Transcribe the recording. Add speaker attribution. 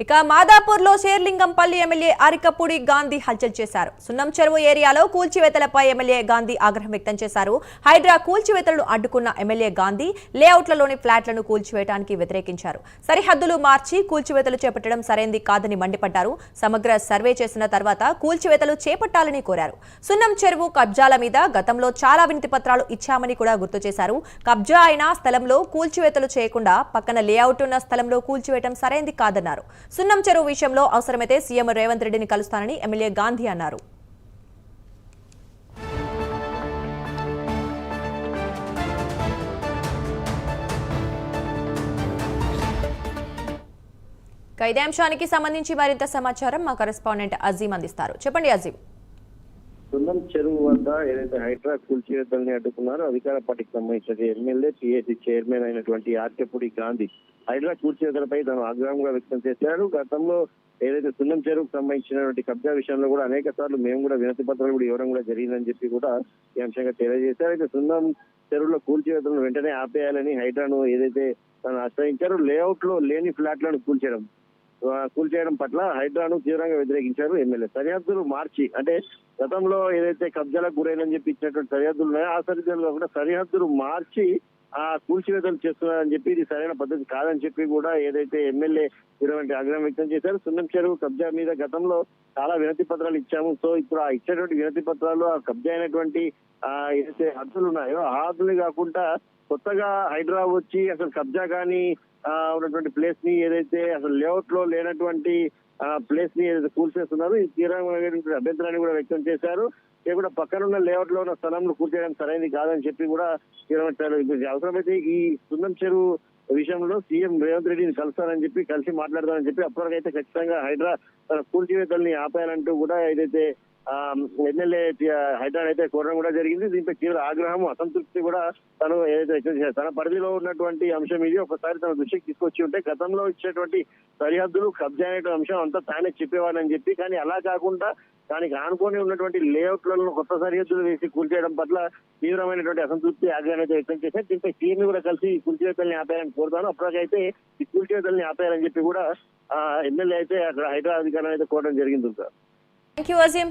Speaker 1: ఇక మాదాపూర్లో షేర్లింగంపల్లి ఎమ్మెల్యే అరికపూడి గాంధీ హల్చల్ చేశారు. సున్నం చెరువు ఏరియాలో కూల్చివేతలపై ఎమ్మెల్యే గాంధీ ఆగ్రహం వ్యక్తం చేశారు. హైడ్రా కూల్చివేతలను అడ్డుకున్న ఎమ్మెల్యే గాంధీ లేఅవుట్లలోని ఫ్లాట్లను కూల్చివేయడానికి వ్యతిరేకించారు. సరిహద్దులు మార్చి కూల్చివేతలు చేపట్టడం సరైంది కాదని మండిపడ్డారు. సమగ్ర సర్వే చేసిన తర్వాత కూల్చివేతలు చేపట్టాలని కోరారు. సున్నం చెరువు కబ్జాల మీద గతంలో చాలా వినతి పత్రాలు ఇచ్చామని కూడా గుర్తు చేశారు. కబ్జా అయిన స్థలంలో కూల్చివేతలు చేయకుండా పక్కన లేఅవుట్ ఉన్న స్థలంలో కూల్చివేయడం సరైంది కాదన్నారు. సున్నం చెరువు విషయంలో అవసరమైతే సీఎం రేవంత్ రెడ్డిని కలుస్తానని ఎమ్మెల్యే గాంధీ అన్నారు. ఇదే అంశానికి సంబంధించి మరింత సమాచారం మా కరెస్పాండెంట్ అజీం అందిస్తారు. చెప్పండి అజీం.
Speaker 2: సున్నం చెరువు వద్ద ఏదైతే హైడ్రా కూల్చివేతల్ని అడ్డుకున్నారో అధికార పార్టీకి సంబంధించిన ఎమ్మెల్యే పిఏసీ చైర్మన్ అయినటువంటి ఆర్కేపూడి గాంధీ హైడ్రా కూల్చివేతలపై తను ఆగ్రహంగా వ్యక్తం చేశారు. గతంలో ఏదైతే సున్నం చెరువుకు సంబంధించినటువంటి కబ్జా విషయంలో కూడా అనేక సార్లు మేము కూడా వినతి పత్రాలు కూడా ఇవ్వడం కూడా జరిగిందని చెప్పి కూడా ఈ అంశంగా తెలియజేశారు. అయితే సున్నం చెరువులో కూల్చివేతలను వెంటనే ఆపేయాలని హైడ్రాను ఏదైతే తను ఆశ్రయించారో లేఅవుట్ లో లేని ఫ్లాట్లను కూల్చేయడం పట్ల హైడ్రాను తీవ్రంగా వ్యతిరేకించారు ఎమ్మెల్యే. సరిహద్దులు మార్చి అంటే గతంలో ఏదైతే కబ్జాలకు గురైనని చెప్పి ఇచ్చినటువంటి సరిహద్దులు ఉన్నాయో ఆ సరిహద్దులు కాకుండా సరిహద్దులు మార్చి ఆ కూల్చివేతలు చేస్తున్నారని చెప్పి ఇది సరైన పద్ధతి కాదని చెప్పి కూడా ఏదైతే ఎమ్మెల్యే ఇటువంటి ఆగ్రహం వ్యక్తం చేశారు. సున్నం చెరువు కబ్జా మీద గతంలో చాలా వినతి పత్రాలు ఇచ్చాము. సో ఇప్పుడు ఆ ఇచ్చేటువంటి వినతి పత్రాలు ఆ కబ్జా అయినటువంటి ఏదైతే హద్దులు ఉన్నాయో ఆ హద్దులు కాకుండా కొత్తగా హైడ్రా వచ్చి అసలు కబ్జా కానీ ఉన్నటువంటి ప్లేస్ ని ఏదైతే అసలు లేఅవుట్ లో లేనటువంటి ప్లేస్ ని ఏదైతే కూల్చేస్తున్నారు ఈ తీవ్రమైనటువంటి అభ్యంతరాన్ని కూడా వ్యక్తం చేశారు. కూడా పక్కనున్న లేఅవుట్ లో ఉన్న స్థలంలో కూల్చేయడం సరైనది కాదని చెప్పి కూడా అవసరమైతే ఈ సున్నం చెరువు విషయంలో సీఎం రేవంత్ రెడ్డిని కలుస్తారని చెప్పి కలిసి మాట్లాడతారని చెప్పి అప్పటికైతే ఖచ్చితంగా హైడ్రా తన కూల్చివేతల్ని ఆపేయాలంటూ కూడా ఏదైతే ఎమ్మెల్యే హైడ్రా అయితే కోరడం కూడా జరిగింది. దీనిపై తీవ్ర ఆగ్రహం అసంతృప్తి కూడా తను ఏదైతే వ్యక్తం చేశారు. తన పరిధిలో ఉన్నటువంటి అంశం ఇది ఒకసారి తన దృష్టికి తీసుకొచ్చి ఉంటే గతంలో ఇచ్చేటువంటి సరిహద్దులు కబ్జా అనే అంశం అంతా తానే చెప్పేవాడని చెప్పి కానీ అలా కాకుండా దానికి ఆనుకొని ఉన్నటువంటి లేఅవుట్లలో కొత్త సరిహద్దులు వేసి కూల్చేయడం పట్ల తీవ్రమైనటువంటి అసంతృప్తి ఆగ్రహాన్ని అయితే వ్యక్తం చేశారు. దీనిపై సీఎం కూడా కలిసి కూల్చివేతల్ని ఆపేయాలని కోరుతాను. అప్పటికైతే ఈ కూల్చివేతల్ని ఆపేయాలని చెప్పి కూడా ఎమ్మెల్యే అయితే అక్కడ హైడ్రా అధికారులను అయితే కోరడం జరిగింది.
Speaker 1: థాంక్యూ అజీం.